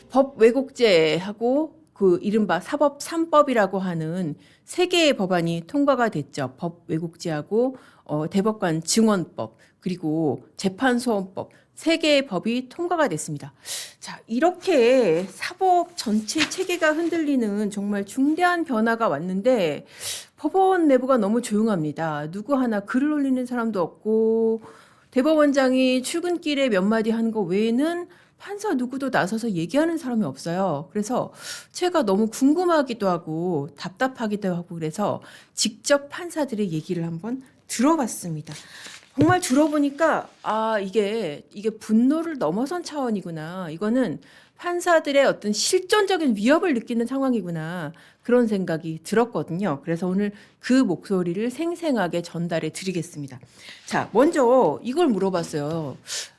법 왜곡죄하고 그 이른바 사법 3법이라고 하는 세 개의 법안이 통과가 됐죠. 법 왜곡죄하고 대법관 증언법 그리고 재판소원법 세 개의 법이 통과가 됐습니다. 자, 이렇게 사법 전체 체계가 흔들리는 정말 중대한 변화가 왔는데 법원 내부가 너무 조용합니다. 누구 하나 글을 올리는 사람도 없고 대법원장이 출근길에 몇 마디 하는 거 외에는 판사 누구도 나서서 얘기하는 사람이 없어요. 그래서 제가 너무 궁금하기도 하고 답답하기도 하고 그래서 직접 판사들의 얘기를 한번 들어봤습니다. 정말 들어보니까 이게 분노를 넘어선 차원이구나. 이거는 판사들의 어떤 실존적인 위협을 느끼는 상황이구나. 그런 생각이 들었거든요. 그래서 오늘 그 목소리를 생생하게 전달해 드리겠습니다. 자, 먼저 이걸 물어봤어요.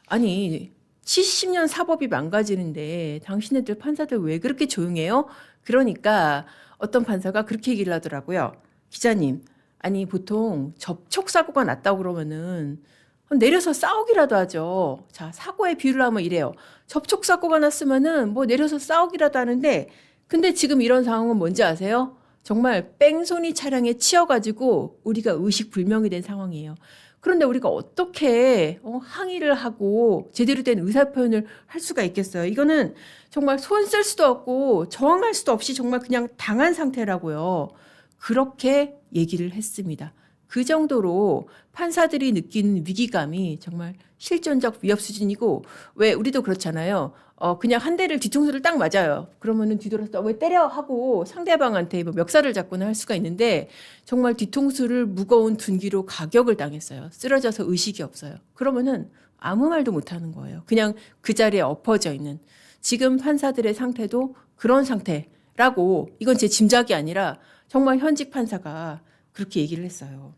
아니, 70년 사법이 망가지는데 당신네들 판사들 왜 그렇게 조용해요? 그러니까 어떤 판사가 그렇게 얘기를 하더라고요. 기자님, 아니 보통 접촉사고가 났다고 그러면은 내려서 싸우기라도 하죠. 자, 사고의 비유를 하면 이래요. 접촉사고가 났으면은 뭐 내려서 싸우기라도 하는데 근데 지금 이런 상황은 뭔지 아세요? 정말 뺑소니 차량에 치여가지고 우리가 의식불명이 된 상황이에요. 그런데 우리가 어떻게 항의를 하고 제대로 된 의사표현을 할 수가 있겠어요? 이거는 정말 손 쓸 수도 없고 저항할 수도 없이 정말 그냥 당한 상태라고요. 그렇게 얘기를 했습니다. 그 정도로 판사들이 느끼는 위기감이 정말 실존적 위협 수준이고 왜 우리도 그렇잖아요. 그냥 한 대를 뒤통수를 딱 맞아요. 그러면은 뒤돌아서 왜 때려 하고 상대방한테 뭐 멱살을 잡거나 할 수가 있는데 정말 뒤통수를 무거운 둔기로 가격을 당했어요. 쓰러져서 의식이 없어요. 그러면은 아무 말도 못하는 거예요. 그냥 그 자리에 엎어져 있는. 지금 판사들의 상태도 그런 상태라고 이건 제 짐작이 아니라 정말 현직 판사가 그렇게 얘기를 했어요.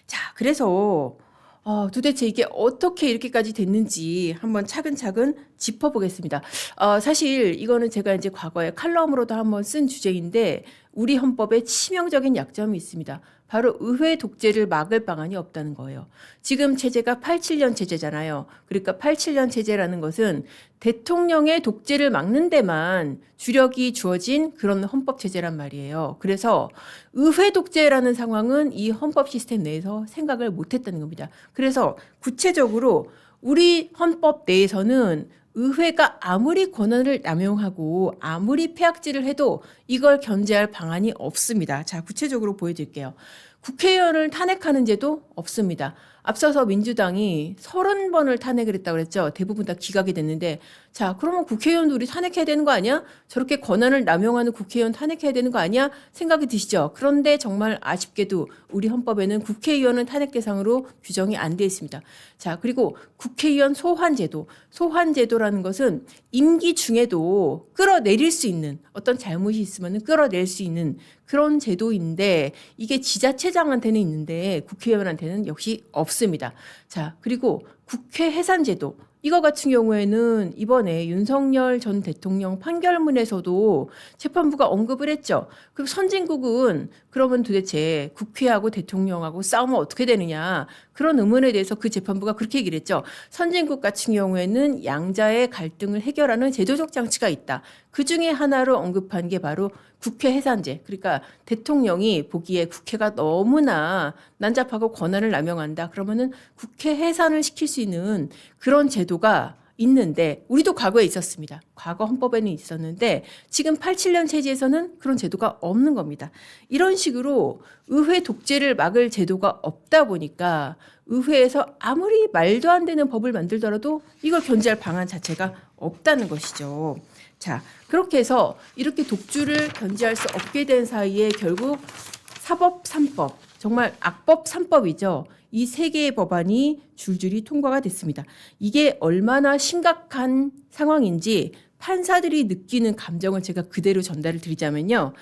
자, 그래서 도대체 이게 어떻게 이렇게까지 됐는지 한번 차근차근 짚어보겠습니다. 사실 이거는 제가 이제 과거에 칼럼으로도 한번 쓴 주제인데 우리 헌법에 치명적인 약점이 있습니다. 바로 의회 독재를 막을 방안이 없다는 거예요. 지금 체제가 87년 체제잖아요. 그러니까 87년 체제라는 것은 대통령의 독재를 막는 데만 주력이 주어진 그런 헌법 체제란 말이에요. 그래서 의회 독재라는 상황은 이 헌법 시스템 내에서 생각을 못했다는 겁니다. 그래서 구체적으로 우리 헌법 내에서는 의회가 아무리 권한을 남용하고 아무리 폐악질을 해도 이걸 견제할 방안이 없습니다. 자, 구체적으로 보여드릴게요. 국회의원을 탄핵하는 제도 없습니다. 앞서서 민주당이 30번을 탄핵을 했다고 그랬죠. 대부분 다 기각이 됐는데 자, 그러면 국회의원도 우리 탄핵해야 되는 거 아니야? 저렇게 권한을 남용하는 국회의원 탄핵해야 되는 거 아니야? 생각이 드시죠. 그런데 정말 아쉽게도 우리 헌법에는 국회의원은 탄핵 대상으로 규정이 안 돼 있습니다. 자, 그리고 국회의원 소환제도. 소환제도라는 것은 임기 중에도 끌어내릴 수 있는 어떤 잘못이 있으면 끌어낼 수 있는 그런 제도인데 이게 지자체장한테는 있는데 국회의원한테는 역시 없습니다. 자, 그리고 국회 해산제도. 이거 같은 경우에는 이번에 윤석열 전 대통령 판결문에서도 재판부가 언급을 했죠. 그럼 선진국은 그러면 도대체 국회하고 대통령하고 싸우면 어떻게 되느냐. 그런 의문에 대해서 그 재판부가 그렇게 얘기를 했죠. 선진국 같은 경우에는 양자의 갈등을 해결하는 제도적 장치가 있다. 그 중에 하나로 언급한 게 바로 국회 해산제. 그러니까 대통령이 보기에 국회가 너무나 난잡하고 권한을 남용한다. 그러면은 국회 해산을 시킬 수 있는 그런 제도가 있는데 우리도 과거에 있었습니다. 과거 헌법에는 있었는데 지금 87년 체제에서는 그런 제도가 없는 겁니다. 이런 식으로 의회 독재를 막을 제도가 없다 보니까 의회에서 아무리 말도 안 되는 법을 만들더라도 이걸 견제할 방안 자체가 없다는 것이죠. 자, 그렇게 해서 이렇게 독주를 견제할 수 없게 된 사이에 결국 사법 3법, 정말 악법 3법이죠. 이 세 개의 법안이 줄줄이 통과가 됐습니다. 이게 얼마나 심각한 상황인지 판사들이 느끼는 감정을 제가 그대로 전달을 드리자면요.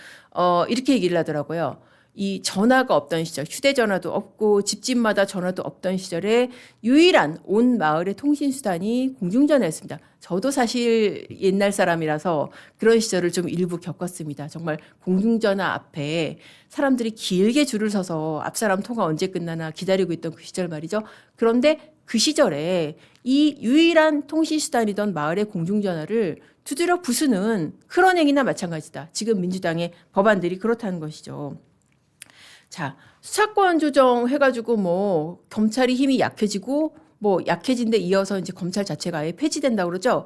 이렇게 얘기를 하더라고요. 이 전화가 없던 시절, 휴대전화도 없고 집집마다 전화도 없던 시절에 유일한 온 마을의 통신수단이 공중전화였습니다. 저도 사실 옛날 사람이라서 그런 시절을 좀 일부 겪었습니다. 정말 공중전화 앞에 사람들이 길게 줄을 서서 앞사람 통화 언제 끝나나 기다리고 있던 그 시절 말이죠. 그런데 그 시절에 이 유일한 통신수단이던 마을의 공중전화를 두드려 부수는 그런 행위나 마찬가지다. 지금 민주당의 법안들이 그렇다는 것이죠. 자, 수사권 조정해가지고 뭐 검찰이 힘이 약해지고 뭐 약해진 데 이어서 이제 검찰 자체가 아예 폐지된다고 그러죠.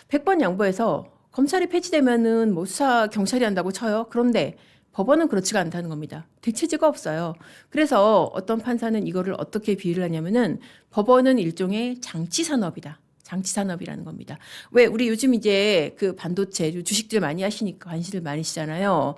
100번 양보해서 검찰이 폐지되면은 뭐 수사 경찰이 한다고 쳐요. 그런데 법원은 그렇지가 않다는 겁니다. 대체제가 없어요. 그래서 어떤 판사는 이거를 어떻게 비유를 하냐면은 법원은 일종의 장치 산업이다. 장치 산업이라는 겁니다. 왜 우리 요즘 이제 그 반도체 주식들 많이 하시니까 관심을 많으시잖아요.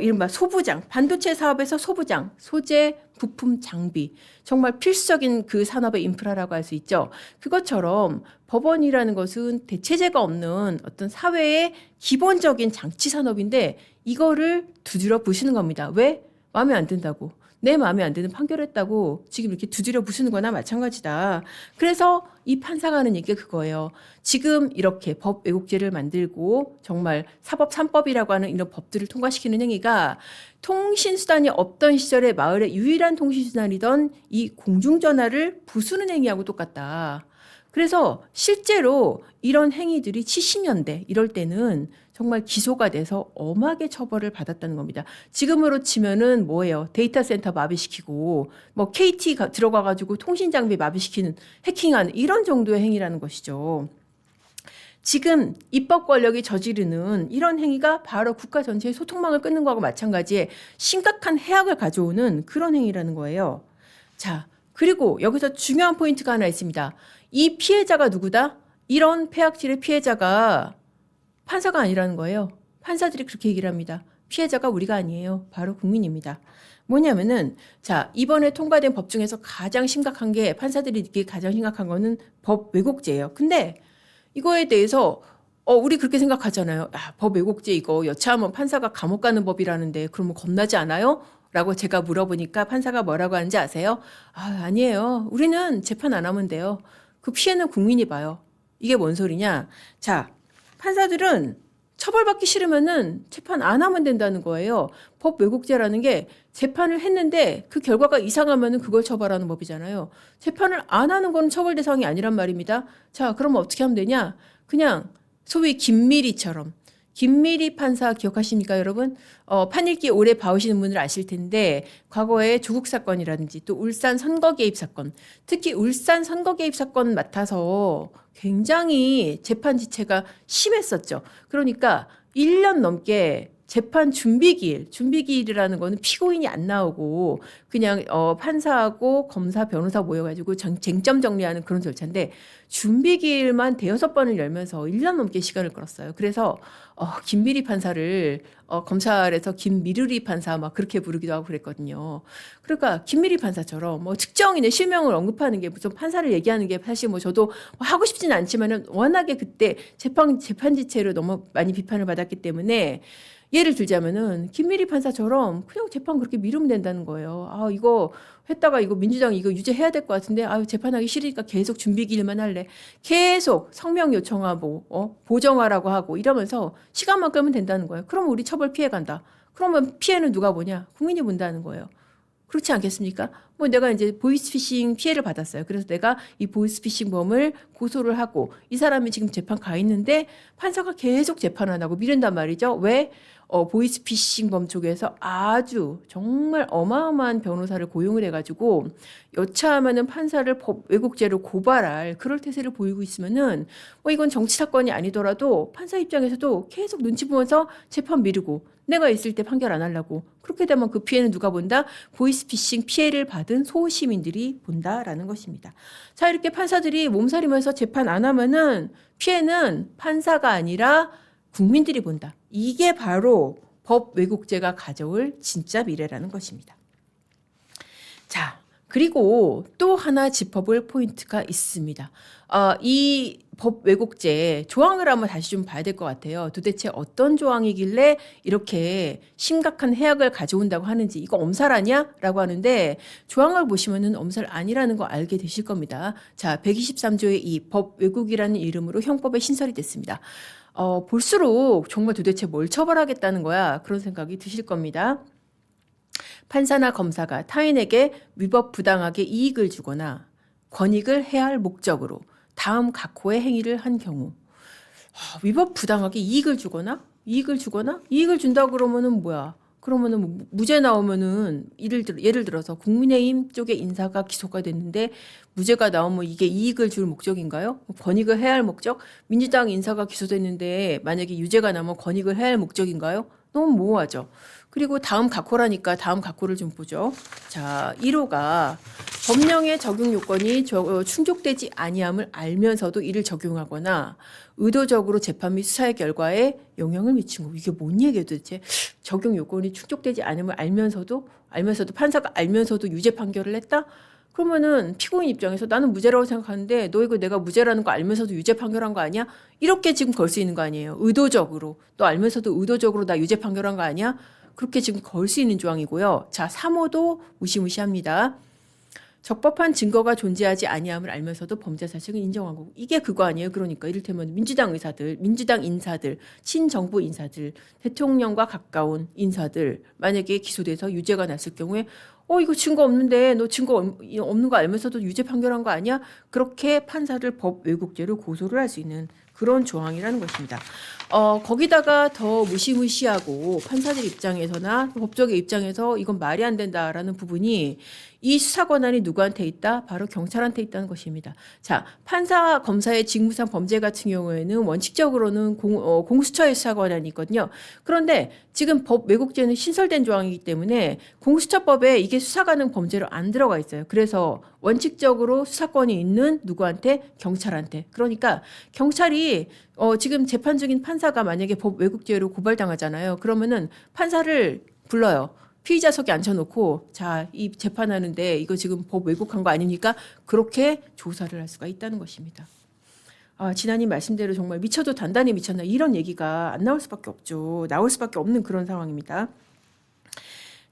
이른바 소부장, 반도체 사업에서 소부장, 소재, 부품, 장비. 정말 필수적인 그 산업의 인프라라고 할 수 있죠. 그것처럼 법원이라는 것은 대체제가 없는 어떤 사회의 기본적인 장치 산업인데 이거를 두드려 부시는 겁니다. 왜? 마음에 안 든다고. 내 마음에 안 드는 판결했다고 지금 이렇게 두드려 부수는 거나 마찬가지다. 그래서 이 판사가 하는 얘기가 그거예요. 지금 이렇게 법 왜곡죄를 만들고 정말 사법 3법이라고 하는 이런 법들을 통과시키는 행위가 통신수단이 없던 시절에 마을의 유일한 통신수단이던 이 공중전화를 부수는 행위하고 똑같다. 그래서 실제로 이런 행위들이 70년대 이럴 때는 정말 기소가 돼서 엄하게 처벌을 받았다는 겁니다. 지금으로 치면은 뭐예요? 데이터 센터 마비시키고 뭐 KT 들어가가지고 통신 장비 마비시키는 해킹하는 이런 정도의 행위라는 것이죠. 지금 입법 권력이 저지르는 이런 행위가 바로 국가 전체의 소통망을 끊는 거하고 마찬가지의 심각한 해악을 가져오는 그런 행위라는 거예요. 자, 그리고 여기서 중요한 포인트가 하나 있습니다. 이 피해자가 누구다? 이런 폐악질의 피해자가 판사가 아니라는 거예요. 판사들이 그렇게 얘기를 합니다. 피해자가 우리가 아니에요. 바로 국민입니다. 뭐냐면은 자, 이번에 통과된 법 중에서 가장 심각한 게 판사들이 느끼기 가장 심각한 거는 법 왜곡죄예요. 근데 이거에 대해서 우리 그렇게 생각하잖아요. 법 왜곡죄 이거 여차하면 판사가 감옥 가는 법이라는데 그러면 겁나지 않아요? 라고 제가 물어보니까 판사가 뭐라고 하는지 아세요? 아니에요. 우리는 재판 안 하면 돼요. 그 피해는 국민이 봐요. 이게 뭔 소리냐? 자, 판사들은 처벌받기 싫으면은 재판 안 하면 된다는 거예요. 법 왜곡죄라는 게 재판을 했는데 그 결과가 이상하면은 그걸 처벌하는 법이잖아요. 재판을 안 하는 건 처벌 대상이 아니란 말입니다. 자, 그럼 어떻게 하면 되냐? 그냥 소위 김미리처럼. 김미리 판사 기억하십니까, 여러분? 판읽기 오래 봐오시는 분들 아실 텐데 과거에 조국 사건이라든지 또 울산 선거 개입 사건, 특히 울산 선거 개입 사건 맡아서 굉장히 재판 지체가 심했었죠. 그러니까 1년 넘게 재판 준비기일이라는 거는 피고인이 안 나오고 그냥 판사하고 검사, 변호사 모여가지고 쟁점 정리하는 그런 절차인데 준비기일만 대여섯 번을 열면서 1년 넘게 시간을 끌었어요. 그래서 김미리 판사를 검찰에서 김미르리 판사 막 그렇게 부르기도 하고 그랬거든요. 그러니까 김미리 판사처럼 뭐 특정인의 실명을 언급하는 게 무슨 판사를 얘기하는 게 사실 뭐 저도 하고 싶지는 않지만은 워낙에 그때 재판 지체로 너무 많이 비판을 받았기 때문에 예를 들자면은 김미리 판사처럼 그냥 재판 그렇게 미루면 된다는 거예요. 이거 했다가 이거 민주당 이거 유죄해야 될 것 같은데 재판하기 싫으니까 계속 준비기일만 할래. 계속 성명 요청하고 보정하라고 하고 이러면서 시간만 끌면 된다는 거예요. 그러면 우리 처벌 피해 간다. 그러면 피해는 누가 보냐? 국민이 본다는 거예요. 그렇지 않겠습니까? 뭐 내가 이제 보이스피싱 피해를 받았어요. 그래서 내가 이 보이스피싱범을 고소를 하고 이 사람이 지금 재판 가 있는데 판사가 계속 재판 안 하고 미룬단 말이죠. 왜? 보이스피싱범 쪽에서 아주 정말 어마어마한 변호사를 고용을 해가지고 여차하면은 판사를 법 왜곡죄로 고발할 그럴 태세를 보이고 있으면은 이건 정치 사건이 아니더라도 판사 입장에서도 계속 눈치 보면서 재판 미루고 내가 있을 때 판결 안 하려고 그렇게 되면 그 피해는 누가 본다? 보이스피싱 피해를 받은 소시민들이 본다라는 것입니다. 자, 이렇게 판사들이 몸살이면서 재판 안 하면은 피해는 판사가 아니라 국민들이 본다. 이게 바로 법 왜곡죄가 가져올 진짜 미래라는 것입니다. 자, 그리고 또 하나 짚어볼 포인트가 있습니다. 이 법 왜곡죄 조항을 한번 다시 좀 봐야 될 것 같아요. 도대체 어떤 조항이길래 이렇게 심각한 해악을 가져온다고 하는지 이거 엄살 아니야? 라고 하는데 조항을 보시면은 엄살 아니라는 거 알게 되실 겁니다. 자, 123조의 이 법 왜곡이라는 이름으로 형법에 신설이 됐습니다. 볼수록 정말 도대체 뭘 처벌하겠다는 거야? 그런 생각이 드실 겁니다. 판사나 검사가 타인에게 위법 부당하게 이익을 주거나 권익을 해할 목적으로 다음 각호의 행위를 한 경우 위법 부당하게 이익을 준다 그러면은 뭐야? 그러면은 뭐 무죄 나오면은 예를 들어서 국민의힘 쪽의 인사가 기소가 됐는데 무죄가 나오면 이게 이익을 줄 목적인가요? 권익을 해야 할 목적? 민주당 인사가 기소됐는데 만약에 유죄가 나면 권익을 해야 할 목적인가요? 너무 모호하죠. 그리고 다음 각호라니까 다음 각호를 좀 보죠. 자, 1호가 법령의 적용 요건이 충족되지 아니함을 알면서도 이를 적용하거나 의도적으로 재판 및 수사의 결과에 영향을 미친 거. 이게 뭔 얘기예요 도대체? 적용 요건이 충족되지 않음을 알면서도 판사가 알면서도 유죄 판결을 했다? 그러면은 피고인 입장에서 나는 무죄라고 생각하는데 너 이거 내가 무죄라는 거 알면서도 유죄 판결한 거 아니야? 이렇게 지금 걸 수 있는 거 아니에요. 의도적으로. 너 알면서도 의도적으로 나 유죄 판결한 거 아니야? 그렇게 지금 걸 수 있는 조항이고요. 자, 3호도 무시무시합니다. 적법한 증거가 존재하지 아니함을 알면서도 범죄 사실을 인정하고 이게 그거 아니에요. 그러니까 이를테면 민주당 인사들, 친정부 인사들, 대통령과 가까운 인사들 만약에 기소돼서 유죄가 났을 경우에 이거 증거 없는데 너 증거 없는 거 알면서도 유죄 판결한 거 아니야? 그렇게 판사를 법 왜곡죄로 고소를 할 수 있는 그런 조항이라는 것입니다. 거기다가 더 무시무시하고 판사들 입장에서나 법조계 입장에서 이건 말이 안 된다라는 부분이 이 수사 권한이 누구한테 있다? 바로 경찰한테 있다는 것입니다. 자, 판사, 검사의 직무상 범죄 같은 경우에는 원칙적으로는 공수처의 수사 권한이 있거든요. 그런데 지금 법 왜곡죄는 신설된 조항이기 때문에 공수처법에 이게 수사 가능 범죄로 안 들어가 있어요. 그래서 원칙적으로 수사권이 있는 누구한테? 경찰한테. 그러니까 경찰이 지금 재판 중인 판사가 만약에 법 왜곡죄로 고발당하잖아요. 그러면은 판사를 불러요. 피의자석에 앉혀놓고 자, 이 재판하는데 이거 지금 법 왜곡한 거 아닙니까? 그렇게 조사를 할 수가 있다는 것입니다. 지난이 말씀대로 정말 미쳐도 단단히 미쳤나 이런 얘기가 안 나올 수밖에 없죠. 나올 수밖에 없는 그런 상황입니다.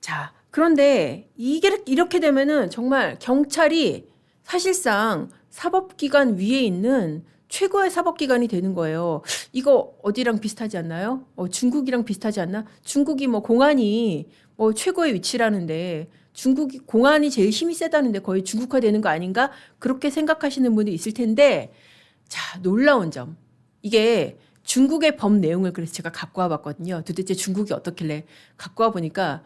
자, 그런데 이게 이렇게 되면은 정말 경찰이 사실상 사법기관 위에 있는 최고의 사법기관이 되는 거예요. 이거 어디랑 비슷하지 않나요? 중국이랑 비슷하지 않나? 중국이 뭐 공안이 최고의 위치라는데 중국이 공안이 제일 힘이 세다는데 거의 중국화 되는 거 아닌가? 그렇게 생각하시는 분이 있을 텐데 자, 놀라운 점. 이게 중국의 법 내용을 그래서 제가 갖고 와봤거든요. 도대체 중국이 어떻길래 갖고 와보니까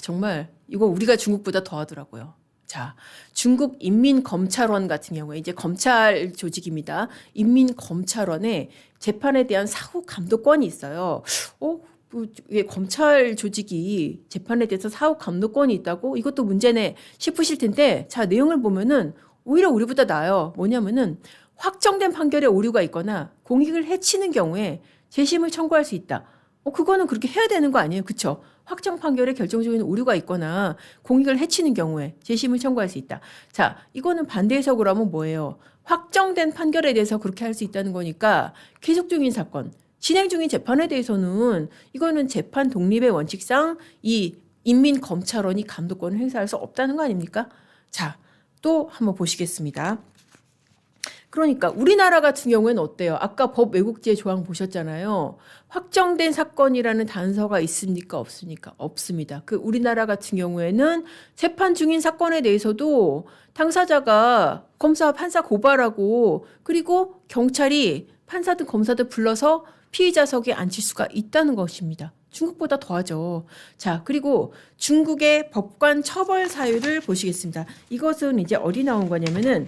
정말 이거 우리가 중국보다 더 하더라고요. 자, 중국 인민검찰원 같은 경우에 이제 검찰 조직입니다. 인민검찰원에 재판에 대한 사후 감독권이 있어요. 왜 검찰 조직이 재판에 대해서 사후 감독권이 있다고? 이것도 문제네 싶으실 텐데, 자, 내용을 보면은 오히려 우리보다 나아요. 뭐냐면은 확정된 판결에 오류가 있거나 공익을 해치는 경우에 재심을 청구할 수 있다. 그거는 그렇게 해야 되는 거 아니에요? 그쵸? 확정 판결에 결정적인 오류가 있거나 공익을 해치는 경우에 재심을 청구할 수 있다. 자, 이거는 반대 해석으로 하면 뭐예요? 확정된 판결에 대해서 그렇게 할 수 있다는 거니까 계속 중인 사건, 진행 중인 재판에 대해서는 이거는 재판 독립의 원칙상 이 인민검찰원이 감독권을 행사할 수 없다는 거 아닙니까? 자, 또 한번 보시겠습니다. 그러니까 우리나라 같은 경우에는 어때요? 아까 법 왜곡죄 조항 보셨잖아요. 확정된 사건이라는 단서가 있습니까? 없습니까? 없습니다. 그 우리나라 같은 경우에는 재판 중인 사건에 대해서도 당사자가 검사, 판사 고발하고 그리고 경찰이 판사든 검사든 불러서 피의자석에 앉힐 수가 있다는 것입니다. 중국보다 더하죠. 자, 그리고 중국의 법관 처벌 사유를 보시겠습니다. 이것은 이제 어디 나온 거냐면은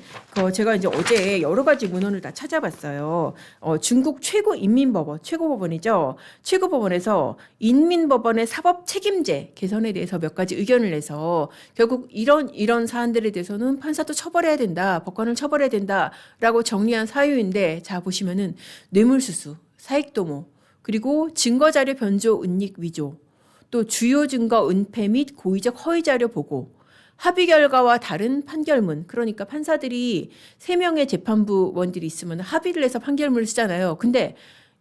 제가 이제 어제 여러 가지 문헌을 다 찾아봤어요. 중국 최고인민법원, 최고법원이죠. 최고법원에서 인민법원의 사법 책임제 개선에 대해서 몇 가지 의견을 내서 결국 이런 사안들에 대해서는 판사도 처벌해야 된다, 법관을 처벌해야 된다라고 정리한 사유인데, 자 보시면은 뇌물수수, 사익도모, 그리고 증거자료 변조, 은닉, 위조, 또 주요 증거 은폐 및 고의적 허위자료 보고, 합의 결과와 다른 판결문, 그러니까 판사들이 3명의 재판부원들이 있으면 합의를 해서 판결문을 쓰잖아요. 근데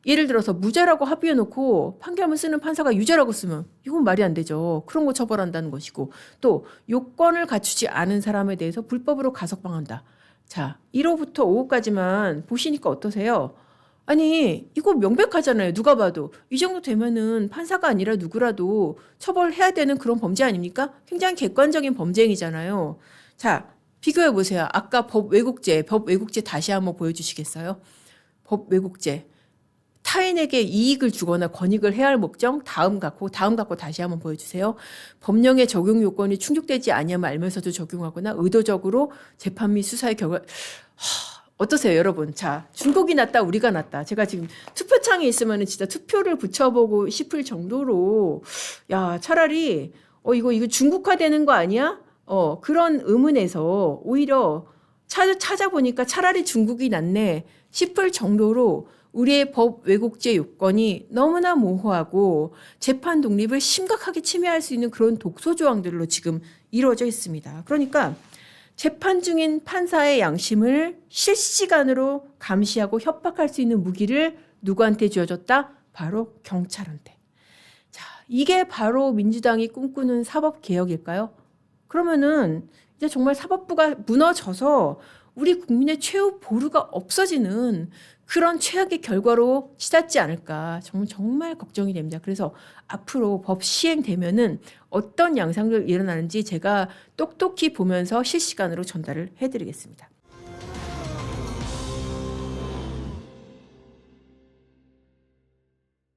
예를 들어서 무죄라고 합의해놓고 판결문 쓰는 판사가 유죄라고 쓰면 이건 말이 안 되죠. 그런 거 처벌한다는 것이고, 또 요건을 갖추지 않은 사람에 대해서 불법으로 가석방한다. 자, 1호부터 5호까지만 보시니까 어떠세요? 아니, 이거 명백하잖아요. 누가 봐도. 이 정도 되면은 판사가 아니라 누구라도 처벌해야 되는 그런 범죄 아닙니까? 굉장히 객관적인 범죄 행위잖아요. 자, 비교해 보세요. 아까 법 왜곡죄 다시 한번 보여주시겠어요? 법 왜곡죄. 타인에게 이익을 주거나 권익을 해야 할 목적 다음 갖고 다시 한번 보여주세요. 법령의 적용 요건이 충족되지 아니함을 알면서도 적용하거나 의도적으로 재판 및 수사의 결과 어떠세요, 여러분? 자, 중국이 낫다, 우리가 낫다. 제가 지금 투표창에 있으면 진짜 투표를 붙여보고 싶을 정도로, 야, 차라리, 이거 중국화되는 거 아니야? 그런 의문에서 오히려 찾아보니까 차라리 중국이 낫네 싶을 정도로 우리의 법 왜곡죄 요건이 너무나 모호하고 재판 독립을 심각하게 침해할 수 있는 그런 독소 조항들로 지금 이루어져 있습니다. 그러니까 재판 중인 판사의 양심을 실시간으로 감시하고 협박할 수 있는 무기를 누구한테 쥐어줬다? 바로 경찰한테. 자, 이게 바로 민주당이 꿈꾸는 사법개혁일까요? 그러면은 이제 정말 사법부가 무너져서 우리 국민의 최후 보루가 없어지는 그런 최악의 결과로 치닫지 않을까 정말 걱정이 됩니다. 그래서 앞으로 법 시행되면은 어떤 양상들 일어나는지 제가 똑똑히 보면서 실시간으로 전달을 해드리겠습니다.